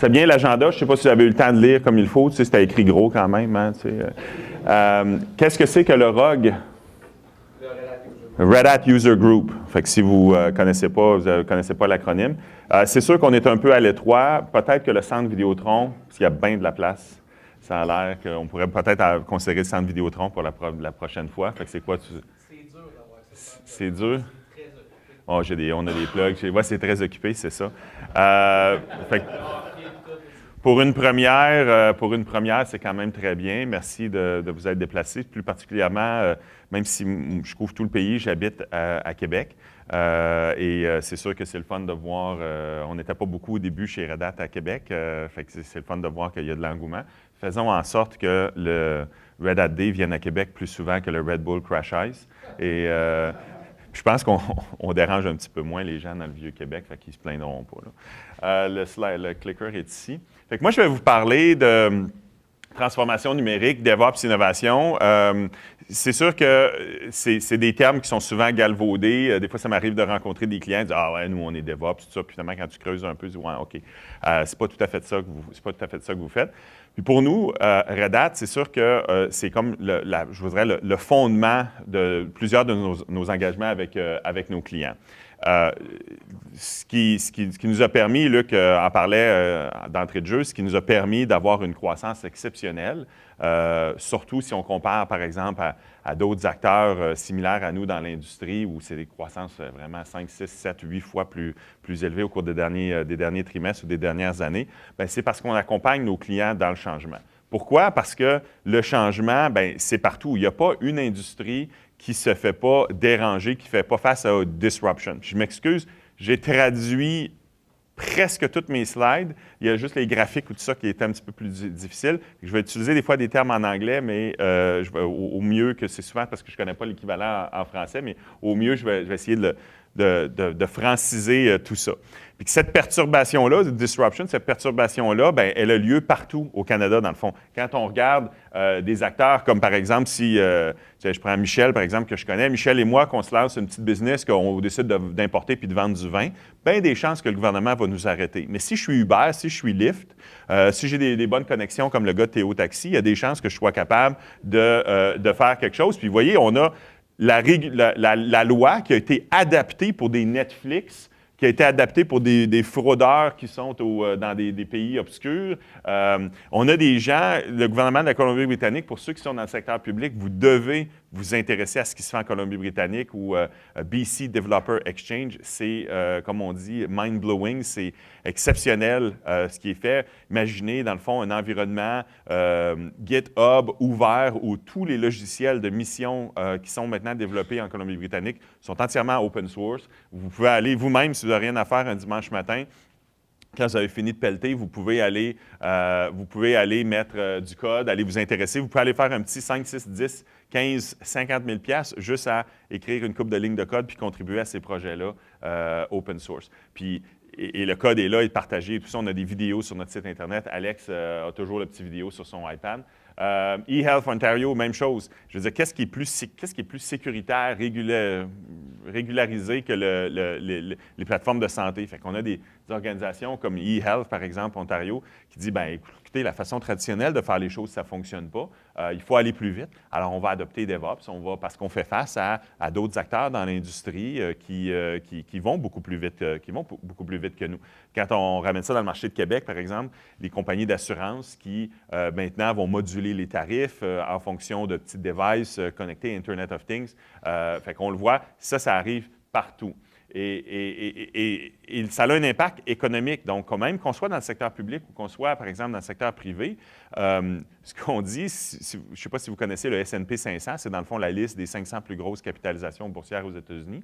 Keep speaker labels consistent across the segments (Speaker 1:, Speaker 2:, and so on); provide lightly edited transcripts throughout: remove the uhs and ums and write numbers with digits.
Speaker 1: C'est bien l'agenda. Je ne sais pas si vous avez eu le temps de lire comme il faut. Tu sais, c'était écrit gros quand même. Hein, tu sais. Qu'est-ce que c'est que le RUG? Red Hat User Group. Fait que si vous ne connaissez pas l'acronyme. C'est sûr qu'on est un peu à l'étroit. Peut-être que le centre Vidéotron, parce qu'il y a bien de la place, ça a l'air qu'on pourrait peut-être considérer le centre Vidéotron pour la prochaine fois. Fait que c'est quoi?
Speaker 2: C'est dur d'avoir ça.
Speaker 1: C'est dur?
Speaker 2: Très occupé.
Speaker 1: Oh, on a des plugs. Ouais, c'est très occupé, c'est ça. Fait que, pour une première, c'est quand même très bien. Merci de vous être déplacé. Plus particulièrement, même si je couvre tout le pays, j'habite à Québec. C'est sûr que c'est le fun de voir. On n'était pas beaucoup au début chez Red Hat à Québec. Fait que c'est le fun de voir qu'il y a de l'engouement. Faisons en sorte que le Red Hat Day vienne à Québec plus souvent que le Red Bull Crash Ice. Je pense qu'on dérange un petit peu moins les gens dans le Vieux-Québec, fait qu'ils ne se plaindront pas. Là. Le clicker est ici. Fait que moi, je vais vous parler de transformation numérique, DevOps, innovation. C'est sûr que c'est des termes qui sont souvent galvaudés. Des fois, ça m'arrive de rencontrer des clients qui disent « Ah ouais, nous, on est DevOps, tout ça. » Puis finalement, quand tu creuses un peu, tu dis « Ouais, OK, c'est pas tout à fait ça que vous faites. » Puis pour nous, Red Hat, c'est sûr que c'est comme, je voudrais, le fondement de plusieurs de nos engagements avec nos clients. Ce qui nous a permis, Luc en parlait d'entrée de jeu, ce qui nous a permis d'avoir une croissance exceptionnelle, surtout si on compare, par exemple, à d'autres acteurs similaires à nous dans l'industrie, où c'est des croissances vraiment 5, 6, 7, 8 fois plus élevées au cours des derniers trimestres ou des dernières années, bien, c'est parce qu'on accompagne nos clients dans le changement. Pourquoi? Parce que le changement, bien, c'est partout. Il n'y a pas une industrie qui ne se fait pas déranger, qui ne fait pas face à disruption. Je m'excuse, j'ai traduit presque toutes mes slides. Il y a juste les graphiques ou tout ça qui est un petit peu plus difficile. Je vais utiliser des fois des termes en anglais, mais au mieux que c'est souvent parce que je ne connais pas l'équivalent en français, mais au mieux, je vais essayer de franciser tout ça. Puis cette perturbation-là, disruption, cette perturbation-là, bien, elle a lieu partout au Canada, dans le fond. Quand on regarde des acteurs comme, par exemple, si je prends Michel, par exemple, que je connais, Michel et moi, qu'on se lance une petite business, qu'on décide d'importer puis de vendre du vin, bien des chances que le gouvernement va nous arrêter. Mais si je suis Uber, si je suis Lyft, si j'ai des bonnes connexions comme le gars de Théo Taxi, il y a des chances que je sois capable de faire quelque chose. Puis vous voyez, on a la loi qui a été adaptée pour des Netflix, qui a été adaptée pour des fraudeurs qui sont dans des pays obscurs. On a des gens, le gouvernement de la Colombie-Britannique, pour ceux qui sont dans le secteur public, vous devez vous intéresser à ce qui se fait en Colombie-Britannique ou BC Developer Exchange. C'est, comme on dit, mind-blowing, c'est exceptionnel ce qui est fait. Imaginez, dans le fond, un environnement GitHub ouvert où tous les logiciels de mission qui sont maintenant développés en Colombie-Britannique sont entièrement open source. Vous pouvez aller vous-même, si vous n'avez rien à faire un dimanche matin, quand vous avez fini de pelleter, vous pouvez aller mettre du code, aller vous intéresser. Vous pouvez aller faire un petit 5, 6, 10, 15, 50 000 $ juste à écrire une couple de lignes de code puis contribuer à ces projets-là open source. Puis, et le code est là, il est partagé. Tout ça, on a des vidéos sur notre site Internet. Alex a toujours la petite vidéo sur son iPad. eHealth Ontario, même chose. Je veux dire, qu'est-ce qui est plus sécuritaire, régularisé que les plateformes de santé? Fait qu'on a des organisations comme eHealth, par exemple, Ontario, qui dit, bien, écoutez, la façon traditionnelle de faire les choses, ça ne fonctionne pas. Il faut aller plus vite. Alors, on va adopter DevOps, parce qu'on fait face à d'autres acteurs dans l'industrie qui vont beaucoup plus vite que nous. Quand on ramène ça dans le marché de Québec, par exemple, les compagnies d'assurance qui, maintenant, vont moduler les tarifs en fonction de petits devices connectés à Internet of Things. Fait qu'on le voit, ça arrive partout. Et ça a un impact économique. Donc, quand même qu'on soit dans le secteur public ou qu'on soit, par exemple, dans le secteur privé, ce qu'on dit, je ne sais pas si vous connaissez le S&P 500, c'est dans le fond la liste des 500 plus grosses capitalisations boursières aux États-Unis.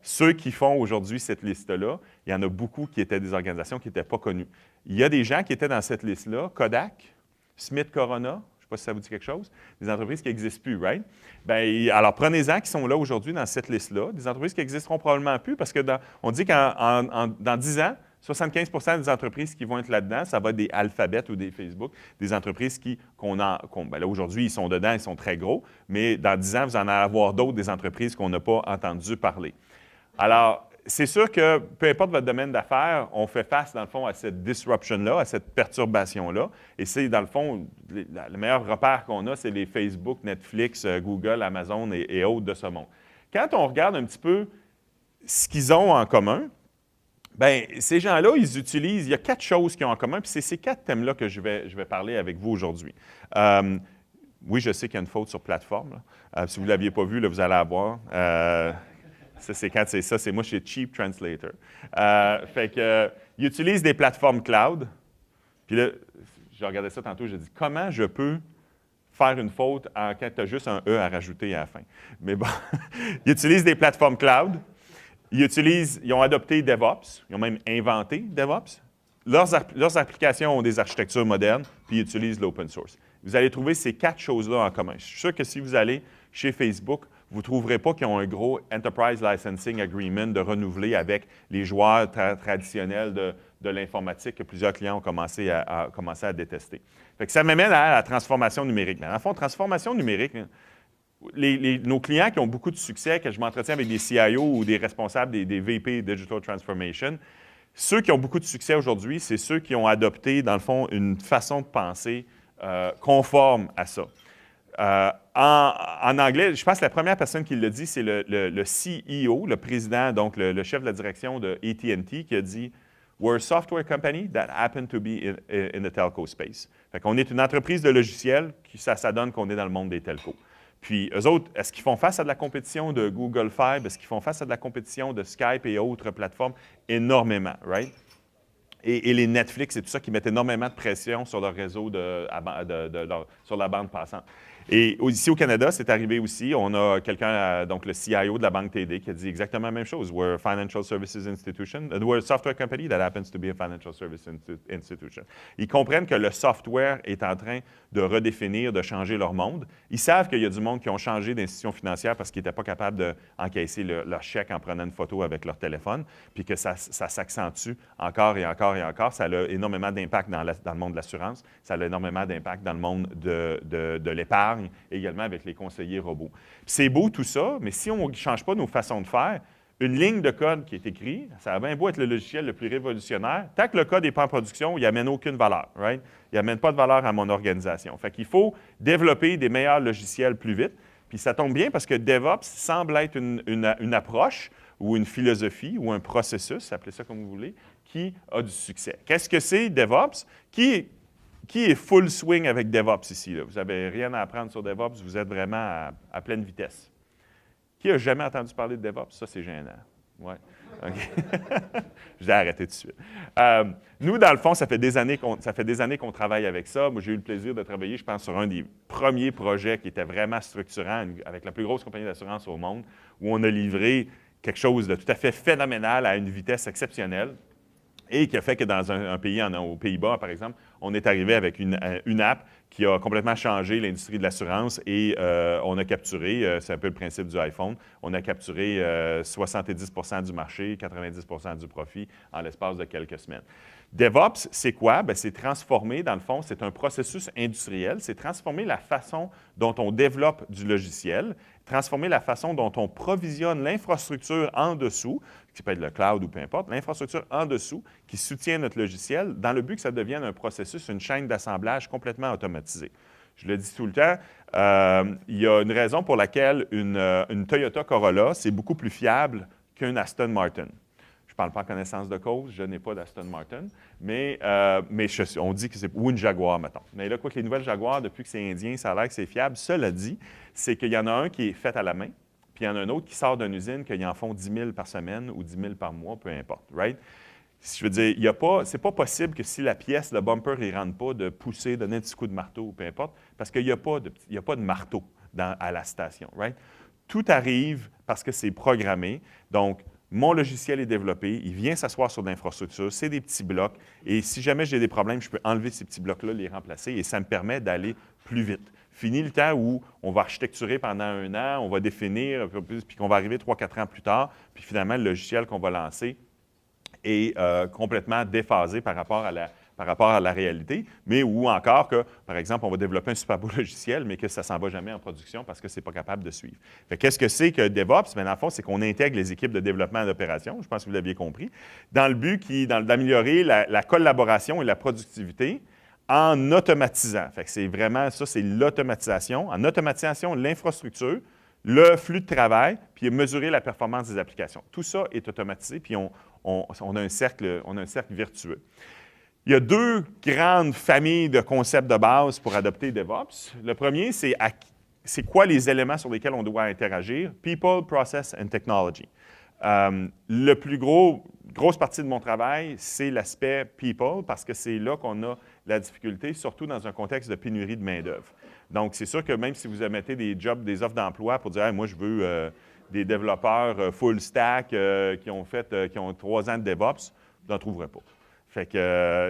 Speaker 1: Ceux qui font aujourd'hui cette liste-là, il y en a beaucoup qui étaient des organisations qui n'étaient pas connues. Il y a des gens qui étaient dans cette liste-là, Kodak, Smith Corona, je ne sais pas si ça vous dit quelque chose, des entreprises qui n'existent plus, right? Bien, alors, prenez-en qui sont là aujourd'hui dans cette liste-là, des entreprises qui n'existeront probablement plus parce que on dit que dans 10 ans, 75 % des entreprises qui vont être là-dedans, ça va être des Alphabet ou des Facebook, des entreprises bien là, aujourd'hui, ils sont dedans, ils sont très gros, mais dans 10 ans, vous en allez avoir d'autres, des entreprises qu'on n'a pas entendu parler. Alors, c'est sûr que peu importe votre domaine d'affaires, on fait face, dans le fond, à cette disruption-là, à cette perturbation-là. Et c'est, dans le fond, le meilleur repère qu'on a, c'est les Facebook, Netflix, Google, Amazon et autres de ce monde. Quand on regarde un petit peu ce qu'ils ont en commun, bien, ces gens-là, ils utilisent, il y a 4 choses qu'ils ont en commun, puis c'est ces 4 thèmes-là que je vais parler avec vous aujourd'hui. Oui, je sais qu'il y a une faute sur plateforme. Si vous ne l'aviez pas vu, là, vous allez la voir. Ça, c'est quand c'est ça, c'est moi, je suis Cheap Translator. Fait que, ils utilisent des plateformes cloud. Puis là, je regardais ça tantôt, j'ai dit, comment je peux faire une faute quand tu as juste un E à rajouter à la fin? Mais bon, ils utilisent des plateformes cloud. Ils ont adopté DevOps. Ils ont même inventé DevOps. Leurs applications ont des architectures modernes, puis ils utilisent l'open source. Vous allez trouver ces 4 choses-là en commun. Je suis sûr que si vous allez chez Facebook, vous ne trouverez pas qu'ils ont un gros Enterprise Licensing Agreement de renouveler avec les joueurs traditionnels de l'informatique que plusieurs clients ont commencé à détester. Fait que ça m'amène à la transformation numérique. Mais en fond, transformation numérique, nos clients qui ont beaucoup de succès, que je m'entretiens avec des CIO ou des responsables des VP Digital Transformation, ceux qui ont beaucoup de succès aujourd'hui, c'est ceux qui ont adopté, dans le fond, une façon de penser conforme à ça. En anglais, je pense que la première personne qui l'a dit, c'est le CEO, le président, donc le chef de la direction de AT&T, qui a dit « We're a software company that happen to be in the telco space ». Fait qu'on est une entreprise de logiciels, ça donne qu'on est dans le monde des telcos. Puis, eux autres, est-ce qu'ils font face à de la compétition de Google Fiber? Est-ce qu'ils font face à de la compétition de Skype et autres plateformes? Énormément, right? Et les Netflix et tout ça qui mettent énormément de pression sur leur réseau sur la bande passante. Et ici au Canada, c'est arrivé aussi. On a quelqu'un, donc le CIO de la Banque TD, qui a dit exactement la même chose. We're a financial services institution. We're a software company that happens to be a financial service institution. Ils comprennent que le software est en train de redéfinir, de changer leur monde. Ils savent qu'il y a du monde qui ont changé d'institution financière parce qu'ils n'étaient pas capables d'encaisser leur chèque en prenant une photo avec leur téléphone, puis que ça s'accentue encore et encore et encore. Ça a énormément d'impact dans le monde de l'assurance. Ça a énormément d'impact dans le monde de l'épargne, également avec les conseillers robots. C'est beau tout ça, mais si on ne change pas nos façons de faire, une ligne de code qui est écrite, ça a bien beau être le logiciel le plus révolutionnaire, tant que le code n'est pas en production, il n'amène aucune valeur, right? Il n'amène pas de valeur à mon organisation. Fait qu'il faut développer des meilleurs logiciels plus vite. Puis ça tombe bien parce que DevOps semble être une approche ou une philosophie ou un processus, appelez ça comme vous voulez, qui a du succès. Qu'est-ce que c'est DevOps? Qui est full swing avec DevOps ici? Là? Vous n'avez rien à apprendre sur DevOps, vous êtes vraiment à pleine vitesse. Qui n'a jamais entendu parler de DevOps? Ça, c'est gênant. Oui. OK. Je vais arrêter tout de suite. Nous, dans le fond, ça fait des années qu'on travaille avec ça. Moi, j'ai eu le plaisir de travailler, je pense, sur un des premiers projets qui était vraiment structurant avec la plus grosse compagnie d'assurance au monde, où on a livré quelque chose de tout à fait phénoménal à une vitesse exceptionnelle. Et qui a fait que dans un pays, aux Pays-Bas, par exemple, on est arrivé avec une app qui a complètement changé l'industrie de l'assurance et on a capturé, c'est un peu le principe du iPhone, on a capturé 70% du marché, 90% du profit en l'espace de quelques semaines. DevOps, c'est quoi? Bien, c'est transformer, dans le fond, c'est un processus industriel, c'est transformer la façon dont on développe du logiciel, transformer la façon dont on provisionne l'infrastructure en dessous, qui peut être le cloud ou peu importe, l'infrastructure en dessous qui soutient notre logiciel, dans le but que ça devienne un processus, une chaîne d'assemblage complètement automatisée. Je le dis tout le temps, il y a une raison pour laquelle une Toyota Corolla, c'est beaucoup plus fiable qu'un Aston Martin. Je ne parle pas en connaissance de cause, je n'ai pas d'Aston Martin, mais on dit que c'est... Ou une Jaguar, mettons. Mais là, quoi que les nouvelles Jaguars, depuis que c'est indien, ça a l'air que c'est fiable. Cela dit, c'est qu'il y en a un qui est fait à la main, puis il y en a un autre qui sort d'une usine qu'ils en font 10 000 par semaine ou 10 000 par mois, peu importe, right? Je veux dire, c'est pas possible que si la pièce, le bumper, il ne rentre pas, de pousser, donner un petit coup de marteau, peu importe, parce qu'il n'y a pas de marteau à la station, right? Tout arrive parce que c'est programmé. Donc, mon logiciel est développé, il vient s'asseoir sur l'infrastructure, c'est des petits blocs, et si jamais j'ai des problèmes, je peux enlever ces petits blocs-là, les remplacer, et ça me permet d'aller plus vite. Fini le temps où on va architecturer pendant 1 an, on va définir, puis qu'on va arriver 3-4 ans plus tard, puis finalement, le logiciel qu'on va lancer est complètement déphasé par rapport par rapport à la réalité, mais ou encore que, par exemple, on va développer un super beau logiciel, mais que ça ne s'en va jamais en production parce que ce n'est pas capable de suivre. Qu'est-ce que c'est que DevOps? Bien, dans le fond, c'est qu'on intègre les équipes de développement et d'opération, je pense que vous l'aviez compris, dans le but d'améliorer la collaboration et la productivité en automatisant. C'est vraiment ça, c'est l'automatisation. En automatisation, l'infrastructure, le flux de travail, puis mesurer la performance des applications. Tout ça est automatisé, puis on a un cercle vertueux. Il y a deux grandes familles de concepts de base pour adopter DevOps. Le premier, c'est quoi les éléments sur lesquels on doit interagir? People, Process and Technology. Le plus grosse partie de mon travail, c'est l'aspect people, parce que c'est là qu'on a la difficulté, surtout dans un contexte de pénurie de main-d'œuvre. Donc, c'est sûr que même si vous mettez des offres d'emploi pour dire hey, « moi, je veux des développeurs full stack qui ont 3 ans de DevOps », vous n'en trouverez pas.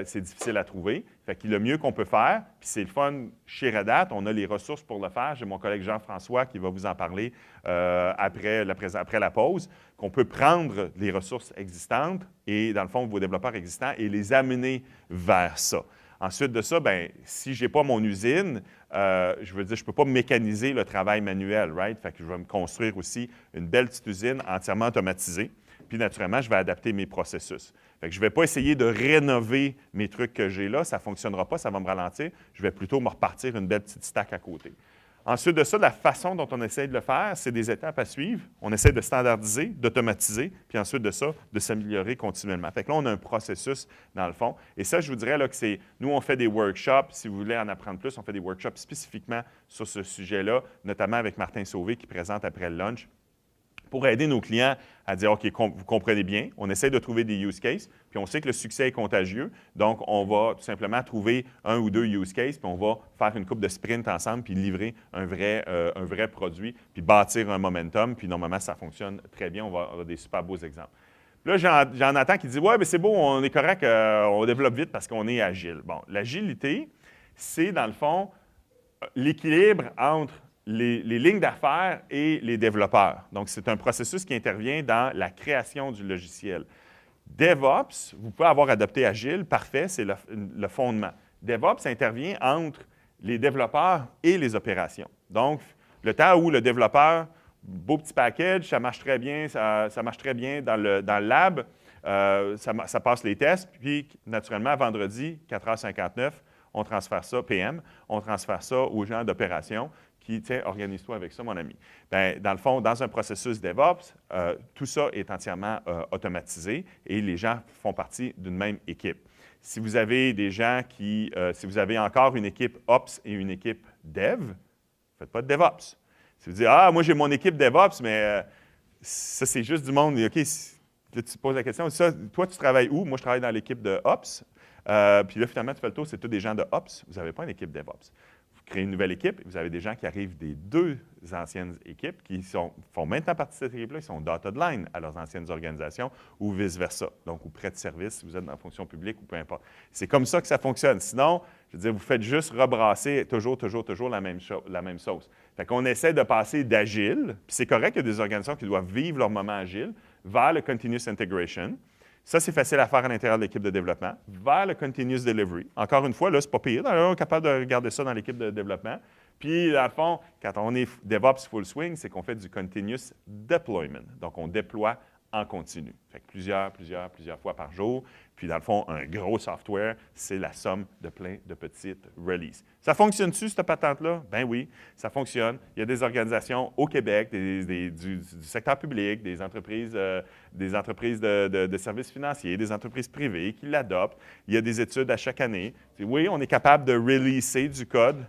Speaker 1: C'est difficile à trouver. Le mieux qu'on peut faire, puis c'est le fun chez Red Hat, on a les ressources pour le faire. J'ai mon collègue Jean-François qui va vous en parler après la pause, qu'on peut prendre les ressources existantes et, dans le fond, vos développeurs existants et les amener vers ça. Ensuite de ça, bien, si je n'ai pas mon usine, je veux dire, je ne peux pas mécaniser le travail manuel, right? Je vais me construire aussi une belle petite usine entièrement automatisée. Puis, naturellement, je vais adapter mes processus. Je ne vais pas essayer de rénover mes trucs que j'ai là. Ça ne fonctionnera pas, ça va me ralentir. Je vais plutôt me repartir une belle petite stack à côté. Ensuite de ça, la façon dont on essaie de le faire, c'est des étapes à suivre. On essaie de standardiser, d'automatiser, puis ensuite de ça, de s'améliorer continuellement. Là, on a un processus dans le fond. Et ça, je vous dirais là, que c'est, nous, on fait des workshops. Si vous voulez en apprendre plus, on fait des workshops spécifiquement sur ce sujet-là, notamment avec Martin Sauvé qui présente après le lunch, pour aider nos clients à dire, OK, vous comprenez bien, on essaie de trouver des use cases, puis on sait que le succès est contagieux, donc on va tout simplement trouver 1 ou 2 use cases, puis on va faire une couple de sprints ensemble, puis livrer un vrai produit, puis bâtir un momentum, puis normalement, ça fonctionne très bien, on va avoir des super beaux exemples. Là, j'en entends qui disent, ouais, mais c'est beau, on est correct, on développe vite parce qu'on est agile. Bon, l'agilité, c'est dans le fond l'équilibre entre les lignes d'affaires et les développeurs. Donc, c'est un processus qui intervient dans la création du logiciel. DevOps, vous pouvez avoir adopté Agile, parfait, c'est le fondement. DevOps intervient entre les développeurs et les opérations. Donc, le temps où le développeur, beau petit package, ça marche très bien, ça marche très bien dans le lab, ça passe les tests, puis naturellement, vendredi, 4h59, on transfère ça, PM, on transfère ça aux gens d'opération qui, tiens, organise-toi avec ça, mon ami. Bien, dans le fond, dans un processus DevOps, tout ça est entièrement automatisé et les gens font partie d'une même équipe. Si vous avez des gens si vous avez encore une équipe Ops et une équipe Dev, ne faites pas de DevOps. Si vous dites, ah, moi, j'ai mon équipe DevOps, mais ça, c'est juste du monde. OK, là, tu te poses la question, ça, toi, tu travailles où? Moi, je travaille dans l'équipe de Ops. Puis là, finalement, tu fais le tour, c'est tous des gens de Ops. Vous n'avez pas une équipe DevOps. Vous créez une nouvelle équipe, vous avez des gens qui arrivent des 2 anciennes équipes qui font maintenant partie de cette équipe-là, ils sont dotted line à leurs anciennes organisations ou vice-versa. Donc, ou prêt de service, si vous êtes dans la fonction publique ou peu importe. C'est comme ça que ça fonctionne. Sinon, je veux dire, vous faites juste rebrasser toujours la même sauce. Fait qu'on essaie de passer d'agile, puis c'est correct qu'il y a des organisations qui doivent vivre leur moment agile, vers le continuous integration. Ça, c'est facile à faire à l'intérieur de l'équipe de développement, vers le continuous delivery. Encore une fois, là, ce n'est pas pire. On est capable de regarder ça dans l'équipe de développement. Puis, dans le fond, quand on est DevOps full swing, c'est qu'on fait du continuous deployment. Donc, on déploie en continu. Fait que plusieurs fois par jour. Puis, dans le fond, un gros software, c'est la somme de plein de petites releases. Ça fonctionne-tu, cette patente-là? Ben oui, ça fonctionne. Il y a des organisations au Québec, du secteur public, des entreprises de services financiers, des entreprises privées qui l'adoptent. Il y a des études à chaque année. Oui, on est capable de releaser du code.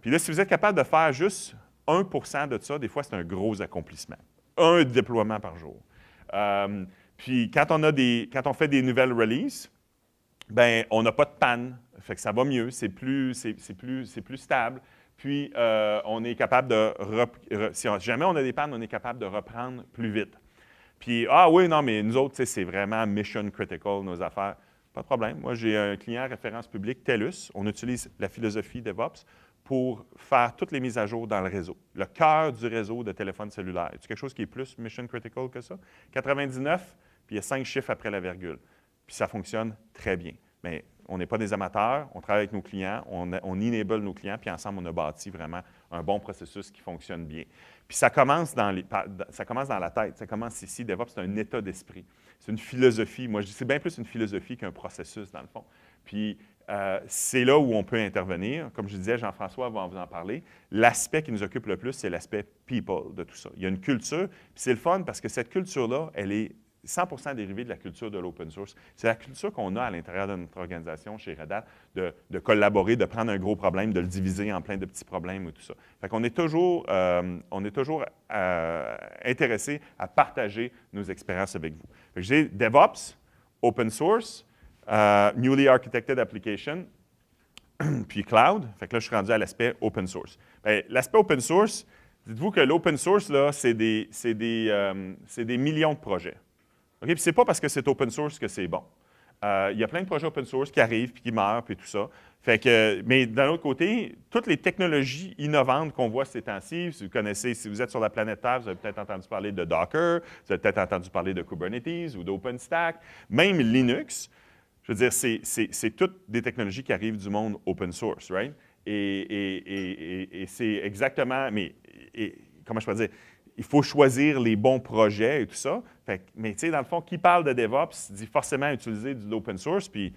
Speaker 1: Puis là, si vous êtes capable de faire juste 1 % de ça, des fois, c'est un gros accomplissement. Un déploiement par jour. Puis quand on fait des nouvelles releases, bien, on n'a pas de panne, fait que ça va mieux, c'est plus stable. Puis on est capable si jamais on a des pannes, on est capable de reprendre plus vite. Puis, ah oui, non, mais nous autres, c'est vraiment mission critical, nos affaires. Pas de problème. Moi, j'ai un client référence publique, TELUS. On utilise la philosophie DevOps pour faire toutes les mises à jour dans le réseau. Le cœur du réseau de téléphone cellulaire. C'est quelque chose qui est plus mission critical que ça? 99, puis il y a 5 chiffres après la virgule. Puis ça fonctionne très bien. Mais on n'est pas des amateurs, on travaille avec nos clients, on enable nos clients, puis ensemble, on a bâti vraiment un bon processus qui fonctionne bien. Puis ça commence dans la tête, ça commence ici. DevOps, c'est un état d'esprit. C'est une philosophie. Moi, je dis c'est bien plus une philosophie qu'un processus, dans le fond. Puis c'est là où on peut intervenir. Comme je disais, Jean-François va vous en parler. L'aspect qui nous occupe le plus, c'est l'aspect people de tout ça. Il y a une culture, puis c'est le fun parce que cette culture-là, elle est 100% dérivée de la culture de l'open source. C'est la culture qu'on a à l'intérieur de notre organisation chez Red Hat, de collaborer, de prendre un gros problème, de le diviser en plein de petits problèmes et tout ça. Fait qu'on est toujours, intéressé à partager nos expériences avec vous. Fait que j'ai DevOps, open source, newly architected application, puis cloud. Fait que là, je suis rendu à l'aspect open source. Bien, l'aspect open source, dites-vous que l'open source, là, c'est des millions de projets. OK? Puis ce n'est pas parce que c'est open source que c'est bon. Il y a plein de projets open source qui arrivent, puis qui meurent, puis tout ça. Fait que, mais d'un autre côté, toutes les technologies innovantes qu'on voit ces temps-ci, si vous connaissez, si vous êtes sur la planète Terre, vous avez peut-être entendu parler de Docker, vous avez peut-être entendu parler de Kubernetes ou d'OpenStack, même Linux. Je veux dire, c'est toutes des technologies qui arrivent du monde open source, right? Et c'est exactement, comment je peux dire, il faut choisir les bons projets et tout ça. Fait, mais tu sais, dans le fond, qui parle de DevOps dit forcément utiliser de l'open source. Puis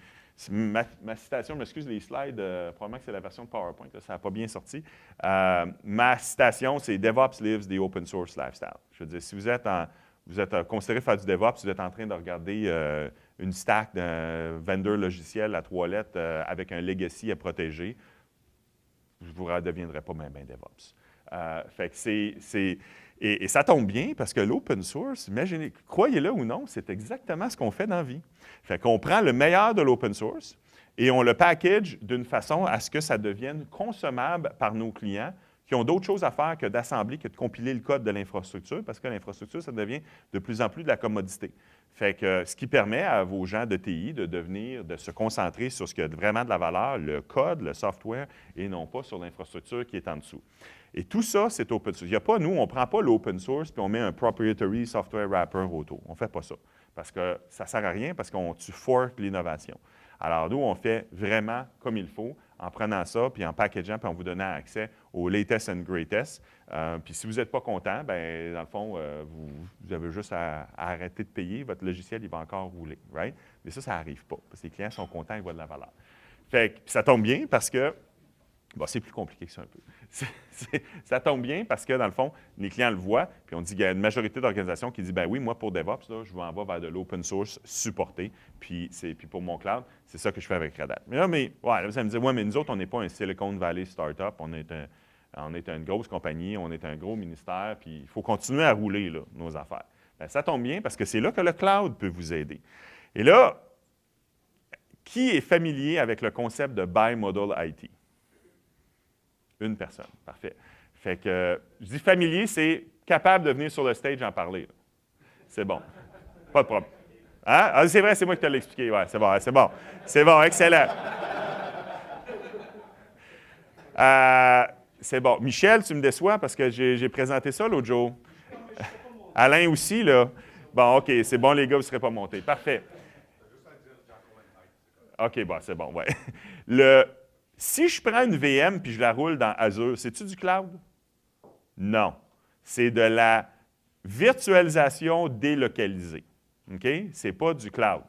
Speaker 1: ma citation, je m'excuse, les slides, probablement que c'est la version de PowerPoint, là, ça n'a pas bien sorti. Ma citation, c'est DevOps lives the open source lifestyle. Je veux dire, si vous êtes considéré faire du DevOps, vous êtes en train de regarder une stack d'un vendeur logiciel à trois lettres avec un legacy à protéger, vous ne deviendrez pas même DevOps. Fait que et ça tombe bien parce que l'open source, imaginez, croyez-le ou non, c'est exactement ce qu'on fait dans la vie. Fait qu'on prend le meilleur de l'open source et on le package d'une façon à ce que ça devienne consommable par nos clients qui ont d'autres choses à faire que d'assembler, que de compiler le code de l'infrastructure, parce que l'infrastructure, ça devient de plus en plus de la commodité. Fait que ce qui permet à vos gens de TI de se concentrer sur ce qui a vraiment de la valeur, le code, le software, et non pas sur l'infrastructure qui est en dessous. Et tout ça, c'est open source. Il n'y a pas, nous, on ne prend pas l'open source puis on met un proprietary software wrapper autour. On ne fait pas ça. Parce que ça ne sert à rien, parce qu'on fork l'innovation. Alors, nous, on fait vraiment comme il faut, en prenant ça, puis en packageant, puis en vous donnant accès au latest and greatest. Puis si vous n'êtes pas content, bien, dans le fond, vous avez juste à arrêter de payer. Votre logiciel, il va encore rouler, right? Mais ça n'arrive pas, parce que les clients sont contents, ils voient de la valeur. Fait que ça tombe bien parce que, bon, c'est plus compliqué que ça un peu. Ça tombe bien parce que, dans le fond, les clients le voient, puis on dit qu'il y a une majorité d'organisations qui disent, ben oui, moi, pour DevOps, là, je m'en vais vers de l'open source supporté, puis pour mon cloud, c'est ça que je fais avec Red Hat. Mais là, ouais, là, vous allez me dire, ouais, mais nous autres, on n'est pas un Silicon Valley startup, on est une grosse compagnie, on est un gros ministère, puis il faut continuer à rouler, là, nos affaires. Bien, ça tombe bien parce que c'est là que le cloud peut vous aider. Et là, qui est familier avec le concept de Bimodal IT? Une personne. Parfait. Fait que, je dis familier, c'est capable de venir sur le stage et en parler. Là. C'est bon. Pas de problème. Hein? Ah, c'est vrai, c'est moi qui te l'ai expliqué. Ouais, c'est bon, c'est bon. C'est bon, excellent. C'est bon. Michel, tu me déçois parce que j'ai présenté ça l'autre jour. Alain aussi, là. Bon, OK, c'est bon, les gars, vous ne serez pas montés. Parfait. OK, bon, c'est bon, ouais. Si je prends une VM puis je la roule dans Azure, c'est-tu du cloud? Non. C'est de la virtualisation délocalisée. OK? Ce n'est pas du cloud.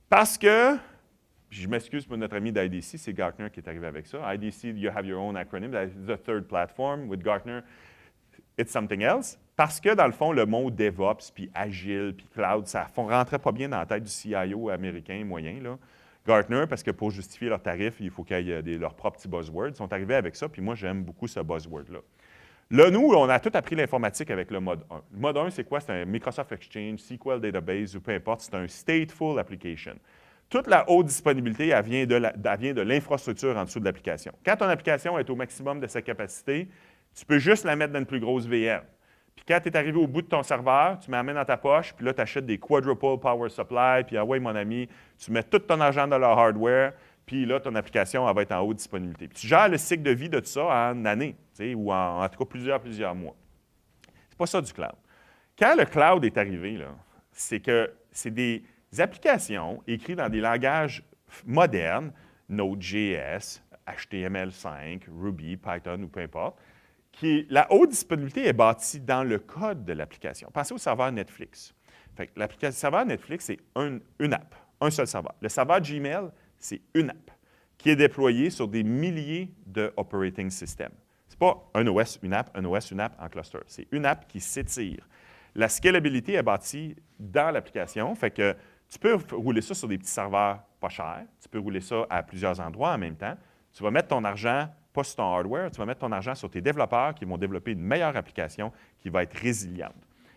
Speaker 1: Parce que, je m'excuse pour notre ami d'IDC, c'est Gartner qui est arrivé avec ça. IDC, you have your own acronym. That's the third platform. With Gartner, it's something else. Parce que, dans le fond, le mot DevOps, puis Agile, puis Cloud, ça ne rentrait pas bien dans la tête du CIO américain moyen, là. Gartner, parce que pour justifier leurs tarifs, il faut qu'il y ait leurs propres petits buzzwords. Ils sont arrivés avec ça, puis moi, j'aime beaucoup ce buzzword-là. Là, nous, on a tout appris l'informatique avec le mode 1. Le mode 1, c'est quoi? C'est un Microsoft Exchange, SQL Database ou peu importe. C'est un stateful application. Toute la haute disponibilité, elle vient de l'infrastructure en dessous de l'application. Quand ton application est au maximum de sa capacité, tu peux juste la mettre dans une plus grosse VM. Puis quand tu es arrivé au bout de ton serveur, tu m'amènes dans ta poche, puis là, tu achètes des quadruple power supply, puis ah ouais, mon ami, tu mets tout ton argent dans leur hardware, puis là, ton application, elle va être en haute disponibilité. Puis tu gères le cycle de vie de tout ça en années, ou en tout cas plusieurs mois. C'est pas ça du cloud. Quand le cloud est arrivé, là, c'est que c'est des applications écrites dans des langages moderne, Node.js, HTML5, Ruby, Python ou peu importe, la haute disponibilité est bâtie dans le code de l'application. Pensez au serveur Netflix. Fait que le serveur Netflix, c'est une app, un seul serveur. Le serveur Gmail, c'est une app qui est déployée sur des milliers de operating systems. Ce n'est pas un OS, une app en cluster. C'est une app qui s'étire. La scalabilité est bâtie dans l'application, fait que tu peux rouler ça sur des petits serveurs pas chers, tu peux rouler ça à plusieurs endroits en même temps. Tu vas mettre ton argent, pas sur ton hardware, tu vas mettre ton argent sur tes développeurs qui vont développer une meilleure application qui va être résiliente.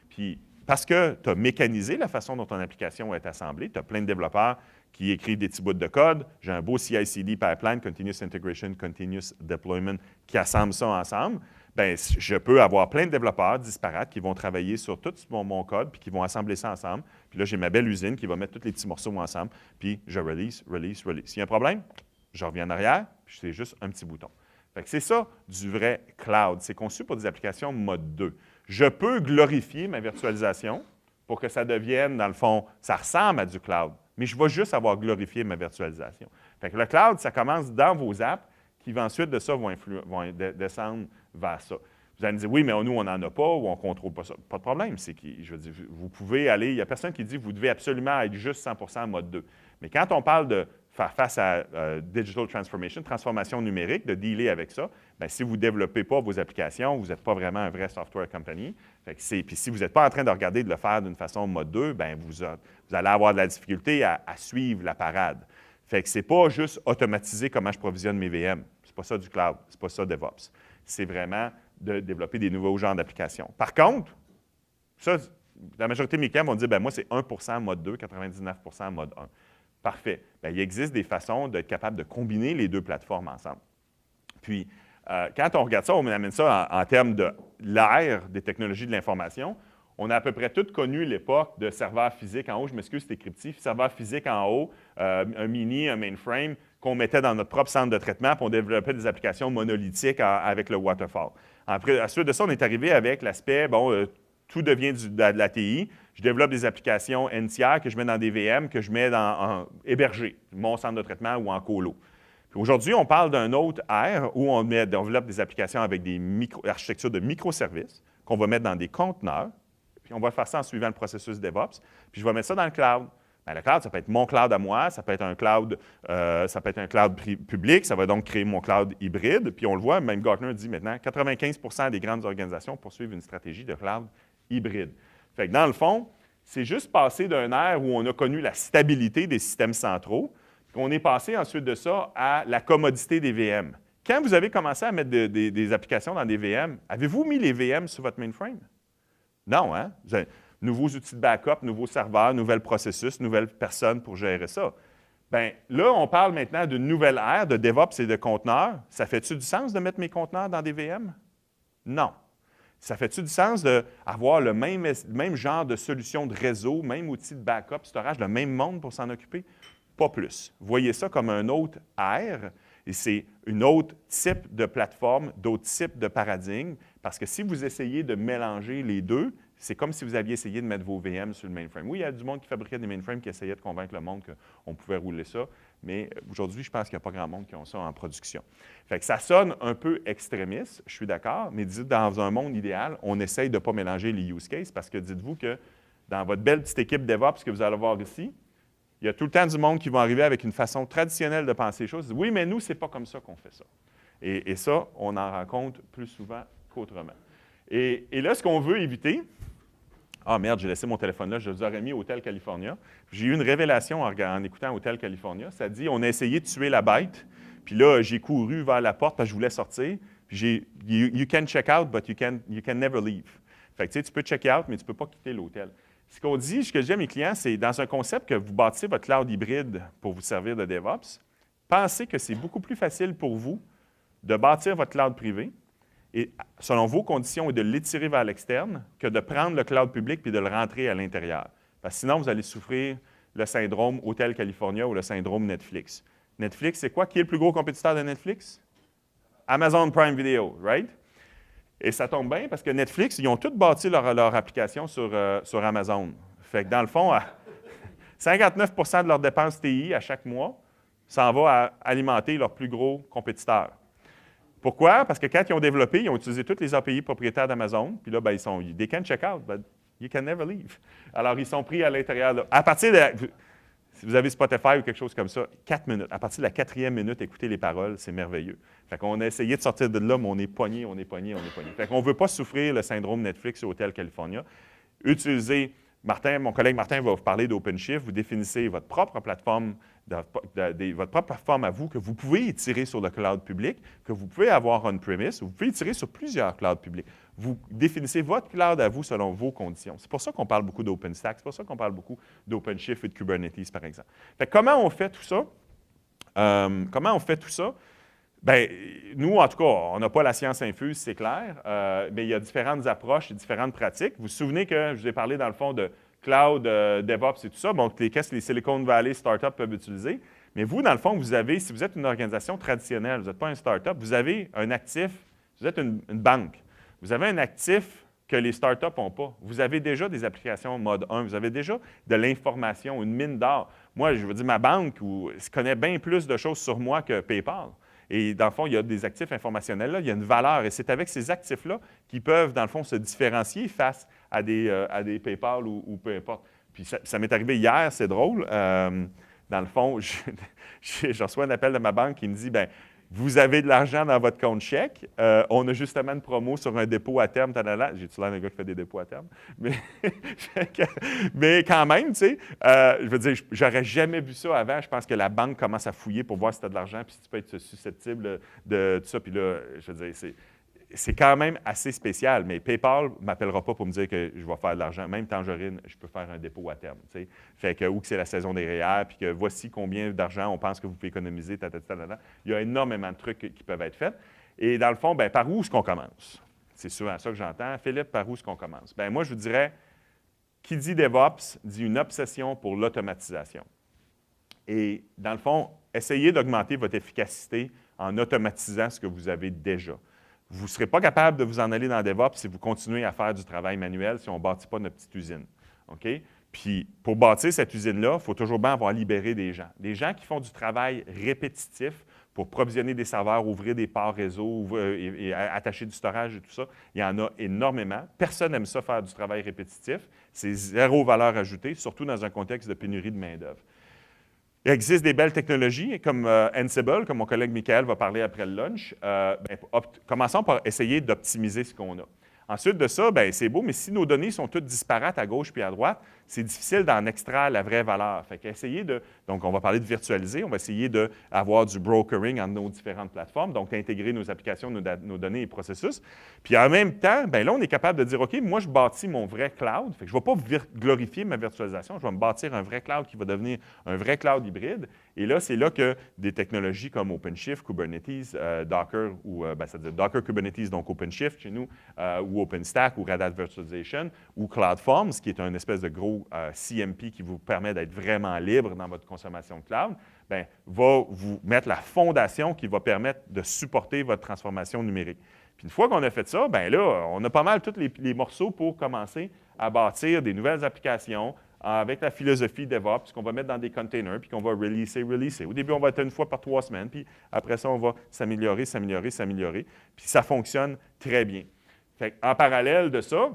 Speaker 1: Puis, parce que tu as mécanisé la façon dont ton application est assemblée, tu as plein de développeurs qui écrivent des petits bouts de code, j'ai un beau CI/CD pipeline, Continuous Integration, Continuous Deployment, qui assemble ça ensemble, bien, je peux avoir plein de développeurs disparates qui vont travailler sur tout mon code, puis qui vont assembler ça ensemble. Puis là, j'ai ma belle usine qui va mettre tous les petits morceaux ensemble, puis je release. S'il y a un problème, je reviens en arrière, puis c'est juste un petit bouton. Fait que c'est ça du vrai cloud. C'est conçu pour des applications mode 2. Je peux glorifier ma virtualisation pour que ça devienne, dans le fond, ça ressemble à du cloud, mais je vais juste avoir glorifié ma virtualisation. Fait que le cloud, ça commence dans vos apps qui, ensuite de ça, vont descendre vers ça. Vous allez me dire, oui, mais nous, on n'en a pas ou on ne contrôle pas ça. Pas de problème. C'est que, je veux dire, vous pouvez aller, il n'y a personne qui dit que vous devez absolument être juste 100% en mode 2. Mais quand on parle de faire face à digital transformation, transformation numérique, de dealer avec ça, bien, si vous ne développez pas vos applications, vous n'êtes pas vraiment un vrai software company. Puis si vous n'êtes pas en train de regarder de le faire d'une façon mode 2, bien, vous allez avoir de la difficulté à suivre la parade. Fait que ce n'est pas juste automatiser comment je provisionne mes VM. Ce n'est pas ça du cloud, ce n'est pas ça DevOps. C'est vraiment de développer des nouveaux genres d'applications. Par contre, ça, la majorité de mes clients vont dire, bien, moi, c'est 1% mode 2, 99% mode 1. Parfait. Bien, il existe des façons d'être capable de combiner les deux plateformes ensemble. Puis, quand on regarde ça, on amène ça en termes de l'ère des technologies de l'information. On a à peu près tous connu l'époque de serveurs physiques en haut. Je m'excuse, c'était cryptif. Serveur physique en haut, un mini, un mainframe qu'on mettait dans notre propre centre de traitement, puis on développait des applications monolithiques avec le waterfall. Après, à suite de ça, on est arrivé avec l'aspect, tout devient de la TI. Je développe des applications entières que je mets dans des VM, que je mets hébergées, mon centre de traitement ou en colo. Aujourd'hui, on parle d'un autre ère où on développe des applications avec des architectures de microservices qu'on va mettre dans des conteneurs. Puis on va faire ça en suivant le processus DevOps. Puis je vais mettre ça dans le cloud. Bien, le cloud, ça peut être mon cloud à moi, ça peut être un cloud, public, ça va donc créer mon cloud hybride. Puis on le voit, même Gartner dit maintenant, 95% des grandes organisations poursuivent une stratégie de cloud hybride. Fait que dans le fond, c'est juste passer d'un ère où on a connu la stabilité des systèmes centraux, puis on est passé ensuite de ça à la commodité des VM. Quand vous avez commencé à mettre des applications dans des VM, avez-vous mis les VM sur votre mainframe? Non, hein? Vous avez nouveaux outils de backup, nouveaux serveurs, nouveaux processus, nouvelles personnes pour gérer ça. Bien, là, on parle maintenant d'une nouvelle ère de DevOps et de conteneurs. Ça fait-tu du sens de mettre mes conteneurs dans des VM? Non. Ça fait-tu du sens d'avoir le même genre de solution de réseau, même outil de backup, storage, le même monde pour s'en occuper? Pas plus. Voyez ça comme un autre ère, et c'est un autre type de plateforme, d'autres types de paradigmes, parce que si vous essayez de mélanger les deux, c'est comme si vous aviez essayé de mettre vos VM sur le mainframe. Oui, il y a du monde qui fabriquait des mainframes qui essayait de convaincre le monde qu'on pouvait rouler ça, mais aujourd'hui, je pense qu'il n'y a pas grand monde qui a ça en production. Fait que ça sonne un peu extrémiste, je suis d'accord, mais dites, dans un monde idéal, on essaye de ne pas mélanger les use cases, parce que dites-vous que dans votre belle petite équipe DevOps que vous allez voir ici, il y a tout le temps du monde qui va arriver avec une façon traditionnelle de penser les choses. Oui, mais nous, ce n'est pas comme ça qu'on fait ça. Et ça, on en rencontre plus souvent qu'autrement. Et là, ce qu'on veut éviter... Ah merde, j'ai laissé mon téléphone là, je vous aurais mis Hotel California. J'ai eu une révélation en écoutant Hotel California. Ça dit, on a essayé de tuer la bête, puis là, j'ai couru vers la porte parce que je voulais sortir. Puis you can check out, but you can never leave. Fait que tu peux check out, mais tu ne peux pas quitter l'hôtel. Ce que je dis à mes clients, c'est dans un concept que vous bâtissez votre cloud hybride pour vous servir de DevOps, pensez que c'est beaucoup plus facile pour vous de bâtir votre cloud privé et selon vos conditions et de l'étirer vers l'externe que de prendre le cloud public puis de le rentrer à l'intérieur. Parce que sinon, vous allez souffrir le syndrome Hotel California ou le syndrome Netflix. Netflix, c'est quoi? Qui est le plus gros compétiteur de Netflix? Amazon Prime Video, right? Et ça tombe bien parce que Netflix, ils ont tous bâti leur application sur Amazon. Fait que dans le fond, 59% de leurs dépenses TI à chaque mois s'en va à alimenter leurs plus gros compétiteurs. Pourquoi? Parce que quand ils ont développé, ils ont utilisé toutes les API propriétaires d'Amazon, puis là, ben, they can check out, but you can never leave. Alors, ils sont pris à l'intérieur. À partir de, si vous avez Spotify ou quelque chose comme ça, 4 minutes. À partir de la 4e minute, écoutez les paroles, c'est merveilleux. Fait qu'on a essayé de sortir de là, mais on est pogné. Fait qu'on ne veut pas souffrir le syndrome Netflix au Hotel California. Utilisez, mon collègue Martin va vous parler d'OpenShift. Vous définissez votre propre plateforme, votre propre plateforme à vous, que vous pouvez tirer sur le cloud public, que vous pouvez avoir on-premise, vous pouvez tirer sur plusieurs clouds publics. Vous définissez votre cloud à vous selon vos conditions. C'est pour ça qu'on parle beaucoup d'OpenStack, c'est pour ça qu'on parle beaucoup d'OpenShift et de Kubernetes, par exemple. Fait, comment on fait tout ça? Bien, nous, en tout cas, on n'a pas la science infuse, c'est clair, mais il y a différentes approches et différentes pratiques. Vous vous souvenez que je vous ai parlé, dans le fond, de cloud, DevOps et tout ça, bon, qu'est-ce que les Silicon Valley startups peuvent utiliser. Mais vous, dans le fond, si vous êtes une organisation traditionnelle, vous n'êtes pas un startup, vous avez un actif, vous êtes une banque. Vous avez un actif que les startups n'ont pas. Vous avez déjà des applications mode 1, vous avez déjà de l'information, une mine d'or. Moi, je veux dire, ma banque connaît bien plus de choses sur moi que PayPal. Et dans le fond, il y a des actifs informationnels là, il y a une valeur. Et c'est avec ces actifs-là qu'ils peuvent, dans le fond, se différencier face à des PayPal ou peu importe. Puis ça m'est arrivé hier, c'est drôle. Dans le fond, je reçois un appel de ma banque qui me dit, bien, vous avez de l'argent dans votre compte chèque. On a justement une promo sur un dépôt à terme. J'ai-tu l'air d'un gars qui fait des dépôts à terme? Mais quand même, tu sais, je veux dire, j'aurais jamais vu ça avant. Je pense que la banque commence à fouiller pour voir si tu as de l'argent puis si tu peux être susceptible de tout ça. Puis là, je veux dire, c'est quand même assez spécial, mais PayPal ne m'appellera pas pour me dire que je vais faire de l'argent. Même Tangerine, je peux faire un dépôt à terme. Tu sais. Fait que, ou que c'est la saison des REER, puis que voici combien d'argent on pense que vous pouvez économiser. Il y a énormément de trucs qui peuvent être faits. Et dans le fond, bien, par où est-ce qu'on commence? C'est souvent ça que j'entends. Philippe, par où est-ce qu'on commence? Bien, moi, je vous dirais, qui dit DevOps dit une obsession pour l'automatisation. Et dans le fond, essayez d'augmenter votre efficacité en automatisant ce que vous avez déjà. Vous ne serez pas capable de vous en aller dans DevOps si vous continuez à faire du travail manuel, si on ne bâtit pas notre petite usine. OK? Puis, pour bâtir cette usine-là, il faut toujours bien avoir libéré des gens. Des gens qui font du travail répétitif pour provisionner des serveurs, ouvrir des ports réseau et attacher du storage et tout ça. Il y en a énormément. Personne n'aime ça, faire du travail répétitif. C'est zéro valeur ajoutée, surtout dans un contexte de pénurie de main-d'œuvre. Il existe des belles technologies comme Ansible, comme mon collègue Michael va parler après le lunch. Commençons par essayer d'optimiser ce qu'on a. Ensuite de ça, bien, c'est beau, mais si nos données sont toutes disparates à gauche puis à droite, c'est difficile d'en extraire la vraie valeur. Fait qu'essayer donc, on va parler de virtualiser, on va essayer d'avoir du brokering entre nos différentes plateformes, donc d'intégrer nos applications, nos données et processus. Puis en même temps, bien là, on est capable de dire, OK, moi, je bâtis mon vrai cloud. Fait que je ne vais pas glorifier ma virtualisation, je vais me bâtir un vrai cloud qui va devenir un vrai cloud hybride. Et là, c'est là que des technologies comme OpenShift, Kubernetes, Docker, c'est-à-dire Docker Kubernetes, donc OpenShift chez nous, ou OpenStack, ou Red Hat Virtualization, ou CloudForms, qui est un espèce de gros CMP qui vous permet d'être vraiment libre dans votre consommation de cloud, bien, va vous mettre la fondation qui va permettre de supporter votre transformation numérique. Puis une fois qu'on a fait ça, bien là, on a pas mal tous les morceaux pour commencer à bâtir des nouvelles applications avec la philosophie DevOps qu'on va mettre dans des containers puis qu'on va releaser. Au début, on va être une fois par 3 semaines, puis après ça, on va s'améliorer. Puis ça fonctionne très bien. Fait en parallèle de ça,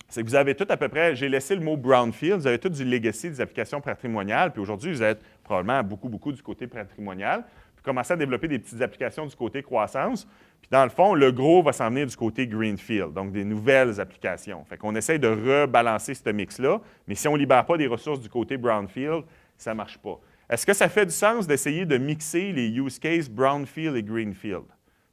Speaker 1: c'est que vous avez tout à peu près, j'ai laissé le mot brownfield, vous avez tout du legacy des applications patrimoniales, puis aujourd'hui, vous êtes probablement beaucoup du côté patrimonial, puis commencez à développer des petites applications du côté croissance, puis dans le fond, le gros va s'en venir du côté greenfield, donc des nouvelles applications. Fait qu'on essaye de rebalancer ce mix-là, mais si on ne libère pas des ressources du côté brownfield, ça ne marche pas. Est-ce que ça fait du sens d'essayer de mixer les use cases brownfield et greenfield?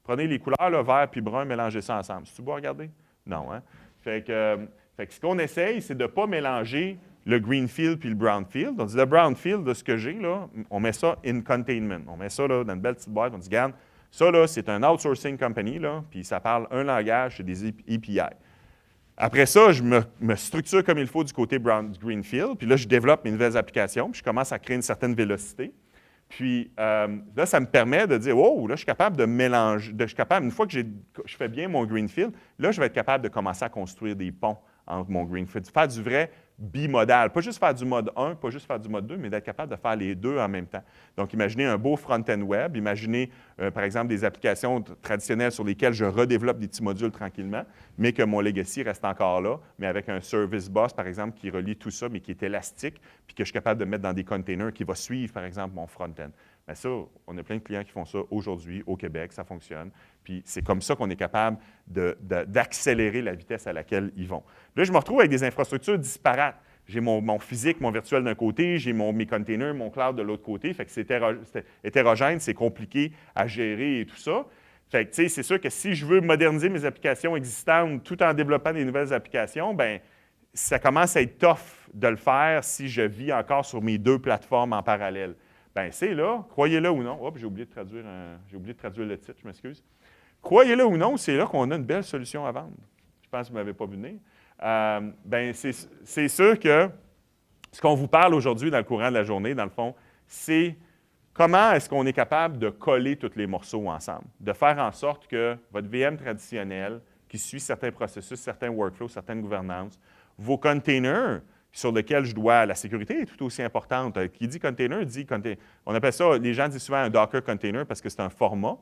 Speaker 1: Prenez les couleurs, là, vert puis brun, mélangez ça ensemble. C'est-tu beau à regarder? Non, hein? Fait que ce qu'on essaye, c'est de ne pas mélanger le greenfield puis le brownfield. On dit le brownfield, de ce que j'ai, là, on met ça in containment. On met ça là, dans une belle petite boîte. On dit, regarde, ça, là, c'est un outsourcing company, là, puis ça parle un langage, c'est des API. Après ça, je me structure comme il faut du côté greenfield, puis là, je développe mes nouvelles applications, puis je commence à créer une certaine vélocité. Puis là, ça me permet de dire, oh, là, je suis capable de mélanger, une fois que je fais bien mon greenfield, là, je vais être capable de commencer à construire des ponts entre mon greenfield, faire du vrai bimodal. Pas juste faire du mode 1, pas juste faire du mode 2, mais d'être capable de faire les deux en même temps. Donc, imaginez un beau front-end web, imaginez, par exemple, des applications traditionnelles sur lesquelles je redéveloppe des petits modules tranquillement, mais que mon legacy reste encore là, mais avec un service bus, par exemple, qui relie tout ça, mais qui est élastique, puis que je suis capable de mettre dans des containers qui va suivre, par exemple, mon front-end. Bien ça, on a plein de clients qui font ça aujourd'hui au Québec, ça fonctionne. Puis c'est comme ça qu'on est capable d'accélérer la vitesse à laquelle ils vont. Là, je me retrouve avec des infrastructures disparates. J'ai mon physique, mon virtuel d'un côté, j'ai mes containers, mon cloud de l'autre côté. Fait que c'est hétérogène, c'est compliqué à gérer et tout ça. Fait que, tu sais, c'est sûr que si je veux moderniser mes applications existantes tout en développant des nouvelles applications, bien, ça commence à être tough de le faire si je vis encore sur mes deux plateformes en parallèle. Bien, c'est là, croyez-le ou non. Hop, j'ai oublié de traduire le titre, je m'excuse. Croyez-le ou non, c'est là qu'on a une belle solution à vendre. Je pense que vous ne m'avez pas vu venir. Bien, c'est sûr que ce qu'on vous parle aujourd'hui dans le courant de la journée, dans le fond, c'est comment est-ce qu'on est capable de coller tous les morceaux ensemble, de faire en sorte que votre VM traditionnelle, qui suit certains processus, certains workflows, certaines gouvernances, vos containers, sur lesquels je dois, la sécurité est tout aussi importante. Qui dit container, on appelle ça, les gens disent souvent un Docker container parce que c'est un format,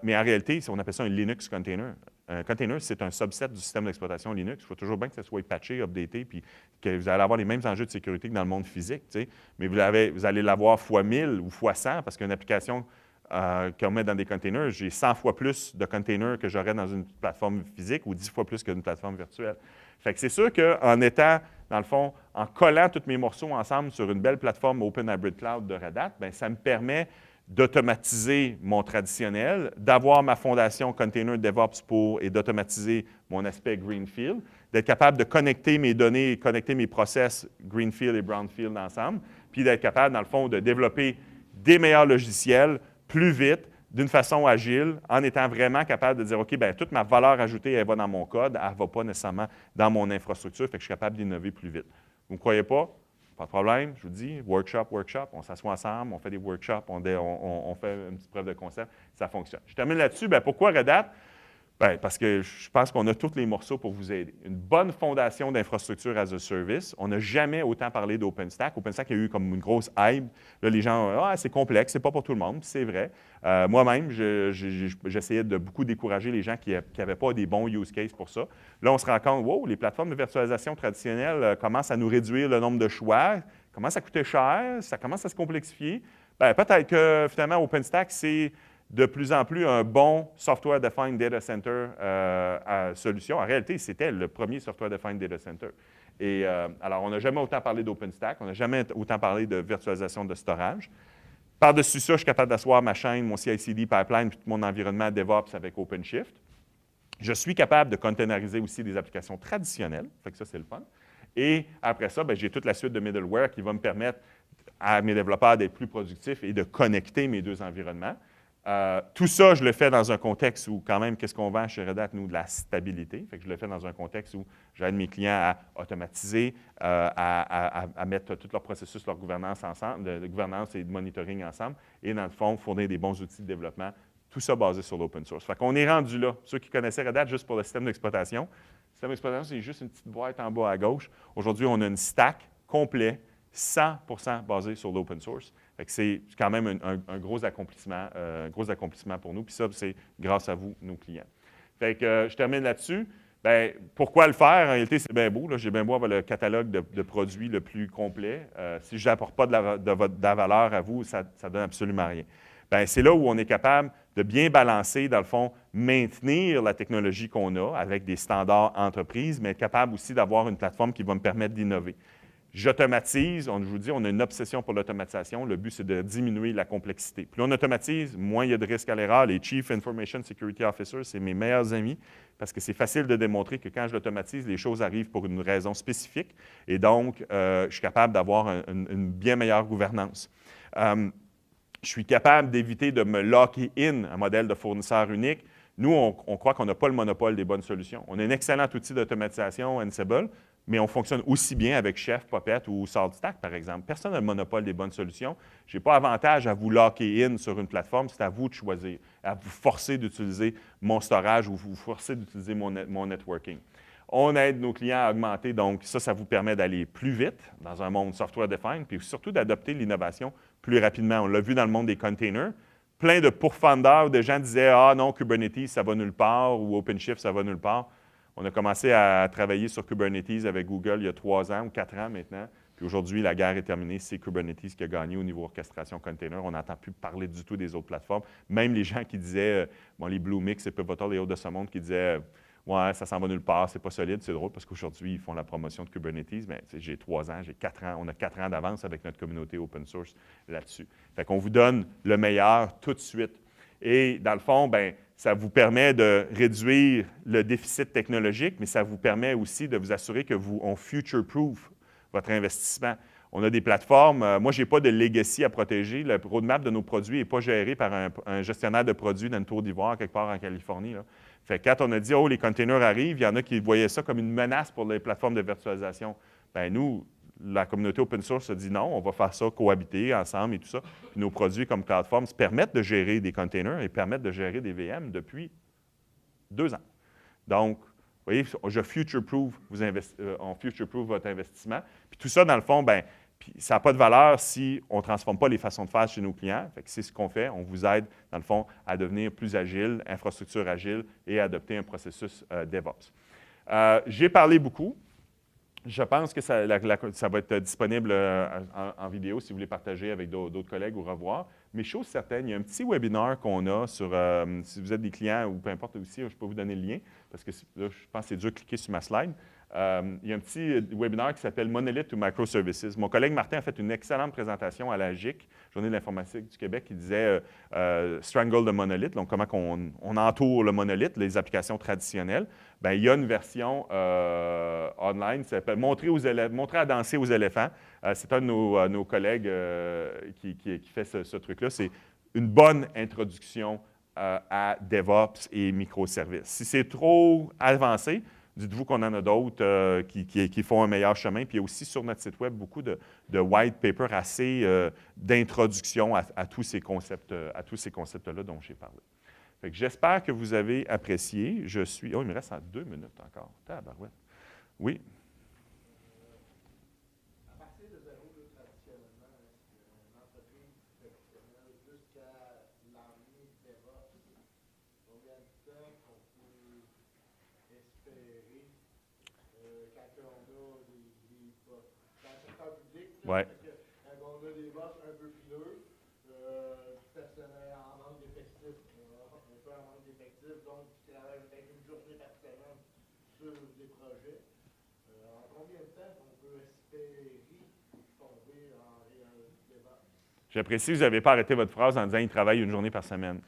Speaker 1: mais en réalité, on appelle ça un Linux container. Un container, c'est un subset du système d'exploitation Linux. Il faut toujours bien que ça soit patché, updaté, puis que vous allez avoir les mêmes enjeux de sécurité que dans le monde physique, tu sais. Mais vous allez l'avoir fois 1000 ou fois 100 parce qu'une application qu'on met dans des containers, j'ai 100 fois plus de containers que j'aurais dans une plateforme physique ou 10 fois plus qu'une plateforme virtuelle. Fait que c'est sûr qu'en étant, dans le fond, en collant tous mes morceaux ensemble sur une belle plateforme Open Hybrid Cloud de Red Hat, bien, ça me permet d'automatiser mon traditionnel, d'avoir ma fondation Container DevOps et d'automatiser mon aspect Greenfield, d'être capable de connecter mes données, connecter mes process Greenfield et Brownfield ensemble, puis d'être capable, dans le fond, de développer des meilleurs logiciels plus vite, d'une façon agile, en étant vraiment capable de dire, OK, bien, toute ma valeur ajoutée, elle va dans mon code, elle ne va pas nécessairement dans mon infrastructure, fait que je suis capable d'innover plus vite. Vous ne me croyez pas? Pas de problème, je vous dis, workshop, on s'assoit ensemble, on fait des workshops, on fait une petite preuve de concept, ça fonctionne. Je termine là-dessus. Bien, pourquoi Red Hat? Bien, parce que je pense qu'on a tous les morceaux pour vous aider. Une bonne fondation d'infrastructure as a service. On n'a jamais autant parlé d'OpenStack. OpenStack a eu comme une grosse hype. Là, les gens, c'est complexe, c'est pas pour tout le monde, c'est vrai. Moi-même, j'essayais de beaucoup décourager les gens qui n'avaient pas des bons use cases pour ça. Là, on se rend compte, wow, les plateformes de virtualisation traditionnelles commencent à nous réduire le nombre de choix, commencent à coûter cher, ça commence à se complexifier. Bien, peut-être que finalement, OpenStack, c'est de plus en plus un bon Software-Defined Data Center solution. En réalité, c'était le premier Software-Defined Data Center. Et alors, on n'a jamais autant parlé d'OpenStack, on n'a jamais autant parlé de virtualisation de storage. Par-dessus ça, je suis capable d'asseoir ma chaîne, mon CI/CD pipeline, puis tout mon environnement DevOps avec OpenShift. Je suis capable de containeriser aussi des applications traditionnelles, fait que ça, c'est le fun. Et après ça, bien, j'ai toute la suite de middleware qui va me permettre à mes développeurs d'être plus productifs et de connecter mes deux environnements. Tout ça, je le fais dans un contexte où, quand même, qu'est-ce qu'on vend chez Red Hat, nous, de la stabilité. Fait que je le fais dans un contexte où j'aide mes clients à automatiser, à mettre tout leur processus, leur gouvernance ensemble, de gouvernance et de monitoring ensemble, et dans le fond, fournir des bons outils de développement, tout ça basé sur l'open source. Fait qu'on est rendu là. Ceux qui connaissaient Red Hat juste pour le système d'exploitation, le système d'exploitation, c'est juste une petite boîte en bas à gauche. Aujourd'hui, on a une stack complet, 100% basé sur l'open source. C'est quand même un gros accomplissement pour nous. Puis ça, c'est grâce à vous, nos clients. Fait que je termine là-dessus. Bien, pourquoi le faire? En réalité, c'est bien beau. J'ai bien beau avoir le catalogue de produits le plus complet. Si je n'apporte pas de la valeur à vous, ça ne donne absolument rien. Bien, c'est là où on est capable de bien balancer, dans le fond, maintenir la technologie qu'on a avec des standards entreprises, mais être capable aussi d'avoir une plateforme qui va me permettre d'innover. J'automatise, je vous dis, on a une obsession pour l'automatisation. Le but, c'est de diminuer la complexité. Plus on automatise, moins il y a de risques à l'erreur. Les Chief Information Security Officers, c'est mes meilleurs amis parce que c'est facile de démontrer que quand je l'automatise, les choses arrivent pour une raison spécifique et donc, je suis capable d'avoir une bien meilleure gouvernance. Je suis capable d'éviter de me locker in un modèle de fournisseur unique. Nous, on croit qu'on n'a pas le monopole des bonnes solutions. On a un excellent outil d'automatisation, Ansible, mais on fonctionne aussi bien avec Chef, Puppet ou SaltStack, par exemple. Personne n'a le monopole des bonnes solutions. Je n'ai pas avantage à vous locker in sur une plateforme, c'est à vous de choisir, à vous forcer d'utiliser mon storage ou vous forcer d'utiliser mon networking. On aide nos clients à augmenter. Donc, ça vous permet d'aller plus vite dans un monde software-defined, puis surtout d'adopter l'innovation plus rapidement. On l'a vu dans le monde des containers. Plein de pourfendeurs, de gens disaient « Ah non, Kubernetes, ça va nulle part » ou « OpenShift, ça va nulle part ». On a commencé à travailler sur Kubernetes avec Google il y a 3 ans ou 4 ans maintenant. Puis aujourd'hui, la guerre est terminée. C'est Kubernetes qui a gagné au niveau orchestration container. On n'entend plus parler du tout des autres plateformes. Même les gens qui disaient, les Bluemix et Pivotal et autres de ce monde qui disaient « Ouais, ça s'en va nulle part, c'est pas solide », c'est drôle parce qu'aujourd'hui, ils font la promotion de Kubernetes. Mais j'ai 3 ans, j'ai 4 ans. On a 4 ans d'avance avec notre communauté open source là-dessus. Fait qu'on vous donne le meilleur tout de suite. Et dans le fond, bien, ça vous permet de réduire le déficit technologique, mais ça vous permet aussi de vous assurer que on future-proof votre investissement. On a des plateformes. Moi, je n'ai pas de legacy à protéger. Le roadmap de nos produits n'est pas géré par un gestionnaire de produits dans une tour d'ivoire quelque part en Californie, là. Fait que quand on a dit « Oh, les containers arrivent », il y en a qui voyaient ça comme une menace pour les plateformes de virtualisation. Bien, nous, la communauté open source a dit non, on va faire ça cohabiter ensemble et tout ça. Puis nos produits comme CloudForms permettent de gérer des containers et permettent de gérer des VM depuis 2 ans. Donc, vous voyez, je future-proof, on future-proof votre investissement. Puis tout ça, dans le fond, bien, puis ça n'a pas de valeur si on ne transforme pas les façons de faire chez nos clients. Fait que c'est ce qu'on fait. On vous aide, dans le fond, à devenir plus agile, infrastructure agile et à adopter un processus DevOps. J'ai parlé beaucoup. Je pense que ça va être disponible en vidéo si vous voulez partager avec d'autres collègues ou revoir. Mais chose certaine, il y a un petit webinaire qu'on a sur, si vous êtes des clients ou peu importe aussi, je peux vous donner le lien parce que là, je pense que c'est dur de cliquer sur ma slide. Il y a un petit webinaire qui s'appelle Monolith to Microservices. Mon collègue Martin a fait une excellente présentation à la JIC, Journée de l'informatique du Québec, qui disait Strangle the Monolith, donc comment on entoure le monolithe, les applications traditionnelles. Bien, il y a une version online qui s'appelle Montrer à danser aux éléphants. C'est un de nos collègues qui fait ce truc-là. C'est une bonne introduction à DevOps et microservices. Si c'est trop avancé, dites-vous qu'on en a d'autres qui font un meilleur chemin. Puis il y a aussi sur notre site web beaucoup de white paper assez d'introduction à tous ces concepts-là dont j'ai parlé. Fait que j'espère que vous avez apprécié. Oh, il me reste 2 minutes encore. Tabarouette. Oui.
Speaker 2: À partir de 0, traditionnellement, une entreprise professionnelle jusqu'à l'armée DevOps, combien de temps qu'on peut espérer quand on a des postes dans le secteur public?
Speaker 1: Ouais.
Speaker 2: Parce que quand on a des boss un peu fileux, personnel en manque d'effectifs, un peu en manque d'effectifs, donc qui travaillent peut-être une journée par semaine sur des projets. En combien de temps on peut espérer tomber en réel DevOps?
Speaker 1: J'apprécie que vous n'avez pas arrêté votre phrase en disant « il travaille une journée par semaine ».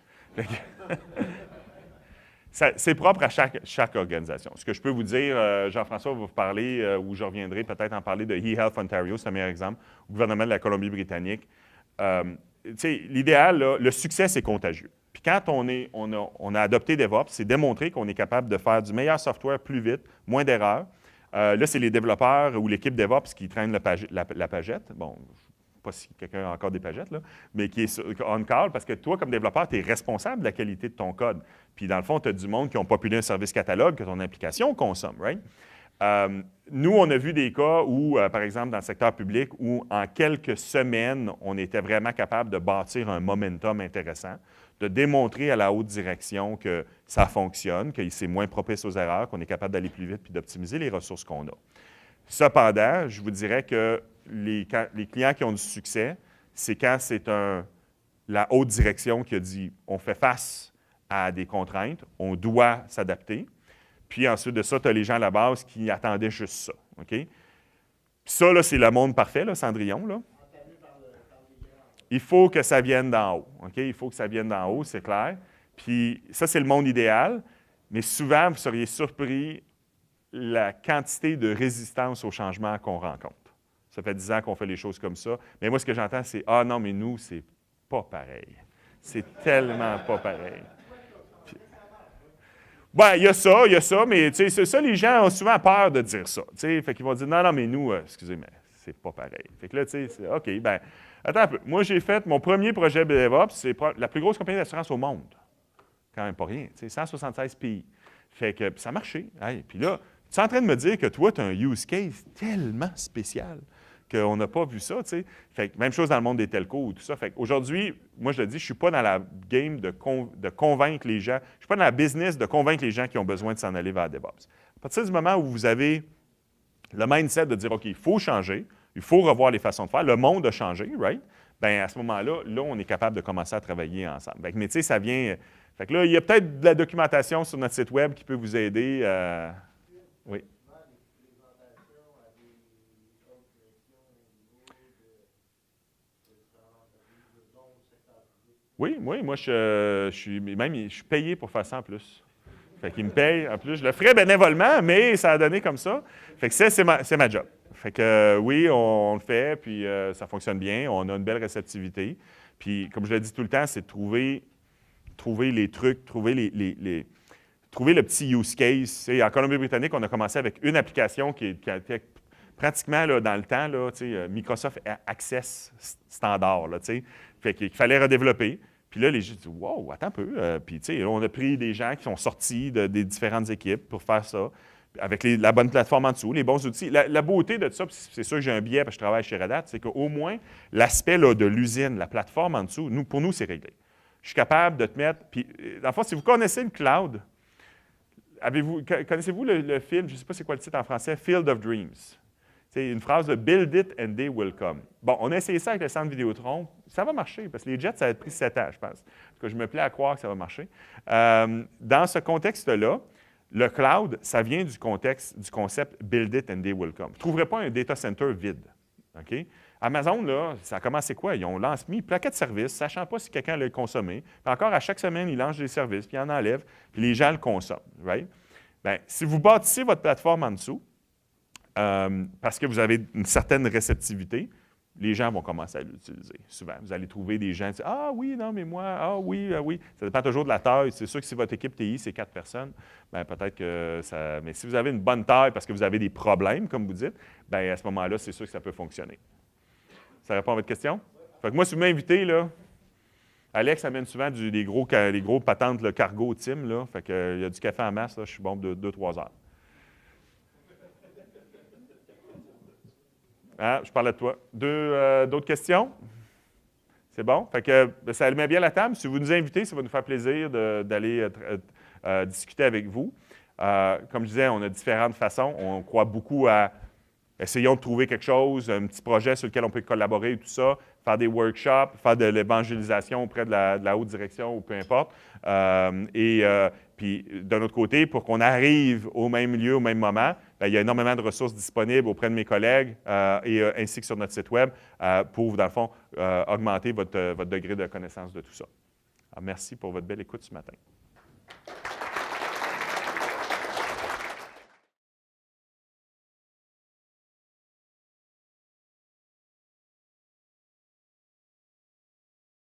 Speaker 1: C'est propre à chaque organisation. Ce que je peux vous dire, Jean-François va vous parler, ou je reviendrai peut-être en parler de eHealth Ontario, c'est un meilleur exemple, au gouvernement de la Colombie-Britannique. L'idéal, le succès, c'est contagieux. Puis quand on a adopté DevOps, c'est démontrer qu'on est capable de faire du meilleur software plus vite, moins d'erreurs. Là, c'est les développeurs ou l'équipe DevOps qui traîne la pagette. Bon, je ne sais pas si quelqu'un a encore des pagettes, là, mais qui est on-call, parce que toi, comme développeur, tu es responsable de la qualité de ton code. Puis dans le fond, tu as du monde qui ont populé un service catalogue que ton application consomme, right? Nous, on a vu des cas où, par exemple, dans le secteur public, où en quelques semaines, on était vraiment capable de bâtir un momentum intéressant, de démontrer à la haute direction que ça fonctionne, que c'est moins propice aux erreurs, qu'on est capable d'aller plus vite puis d'optimiser les ressources qu'on a. Cependant, je vous dirais que les clients qui ont du succès, c'est quand c'est la haute direction qui a dit on fait face à des contraintes, on doit s'adapter. Puis ensuite de ça, tu as les gens à la base qui attendaient juste ça. OK? Ça, là, c'est le monde parfait, là, Cendrillon. Là. Il faut que ça vienne d'en haut. OK? Il faut que ça vienne d'en haut, c'est clair. Puis ça, c'est le monde idéal. Mais souvent, vous seriez surpris la quantité de résistance au changement qu'on rencontre. Ça fait 10 ans qu'on fait les choses comme ça. Mais moi, ce que j'entends, c'est « Ah non, mais nous, c'est pas pareil. C'est tellement pas pareil. » Bien, il y a ça, mais tu sais, c'est ça, les gens ont souvent peur de dire ça. Tu sais, fait qu'ils vont dire « Non, non, mais nous, excusez, mais c'est pas pareil. » Fait que là, tu sais, c'est « OK, bien, attends un peu. Moi, j'ai fait mon premier projet DevOps, c'est la plus grosse compagnie d'assurance au monde. Quand même pas rien, tu sais, 176 pays. Fait que ça a marché. Hey, puis là, Tu es en train de me dire que toi, tu as un use case tellement spécial qu'on n'a pas vu ça, tu sais. Fait que même chose dans le monde des telcos ou tout ça. Fait qu'aujourd'hui, moi, je le dis, je ne suis pas dans la game de convaincre les gens. Je ne suis pas dans la business de convaincre les gens qui ont besoin de s'en aller vers DevOps. À partir du moment où vous avez le mindset de dire, OK, il faut changer, il faut revoir les façons de faire, le monde a changé, right? Bien, à ce moment-là, là, on est capable de commencer à travailler ensemble. Fait que, mais tu sais, ça vient... Fait que là, il y a peut-être de la documentation sur notre site web qui peut vous aider. Oui. Oui, moi, je suis payé pour faire ça en plus. Fait qu'il me paye en plus. Je le ferais bénévolement, mais ça a donné comme ça. Fait que c'est ma job. Fait que oui, on le fait, puis ça fonctionne bien. On a une belle réceptivité. Puis, comme je le dis tout le temps, c'est de trouver les trucs, trouver le petit use case. En Colombie-Britannique, on a commencé avec une application qui était pratiquement là, dans le temps, là, Microsoft Access standard. Là, fait qu'il fallait redévelopper. Puis là, les gens disent « Wow, attends un peu. » Puis on a pris des gens qui sont sortis des différentes équipes pour faire ça, avec la bonne plateforme en dessous, les bons outils. La beauté de ça, c'est sûr que j'ai un biais parce que je travaille chez Red Hat, c'est qu'au moins, l'aspect de l'usine, la plateforme en dessous, pour nous, c'est réglé. Je suis capable de te mettre... Puis, dans le fond, si vous connaissez le cloud, connaissez-vous le film, je ne sais pas c'est quoi le titre en français, Field of Dreams? C'est une phrase de « Build it and they will come ». Bon, on a essayé ça avec le centre Vidéotron. Ça va marcher, parce que les jets, ça a pris 7 ans, je pense. En tout cas, je me plais à croire que ça va marcher. Dans ce contexte-là, le cloud, ça vient du concept « Build it and they will come ». Vous ne trouverez pas un data center vide. OK? Amazon, là, ça a commencé quoi? Ils ont mis une plaquette de services, sachant pas si quelqu'un allait le consommer. Puis encore, à chaque semaine, ils lancent des services, puis ils en enlèvent, puis les gens le consomment. Right? Bien, si vous bâtissez votre plateforme en dessous, parce que vous avez une certaine réceptivité, les gens vont commencer à l'utiliser. Souvent, vous allez trouver des gens qui disent « Ah oui, non, mais moi, ah oui, ah oui. » Ça dépend toujours de la taille. C'est sûr que si votre équipe TI, c'est 4 personnes, bien, peut-être que ça... Mais si vous avez une bonne taille parce que vous avez des problèmes, comme vous dites, bien, à ce moment-là, c'est sûr que ça peut fonctionner. Ça répond à votre question? Fait que moi, si vous m'invitez, là, Alex amène souvent les gros patentes, le cargo team, là. Fait que, il y a du café en masse, là, je suis bon de 2-3 heures. Ah, je parlais de toi. D'autres questions? C'est bon? Fait que ça met bien la table. Si vous nous invitez, ça va nous faire plaisir d'aller discuter avec vous. Comme je disais, on a différentes façons. On croit beaucoup à essayons de trouver quelque chose, un petit projet sur lequel on peut collaborer et tout ça, faire des workshops, faire de l'évangélisation auprès de la haute direction ou peu importe. Puis, d'un autre côté, pour qu'on arrive au même lieu, au même moment, bien, il y a énormément de ressources disponibles auprès de mes collègues ainsi que sur notre site Web pour, dans le fond, augmenter votre degré de connaissance de tout ça. Alors, merci pour votre belle écoute ce matin.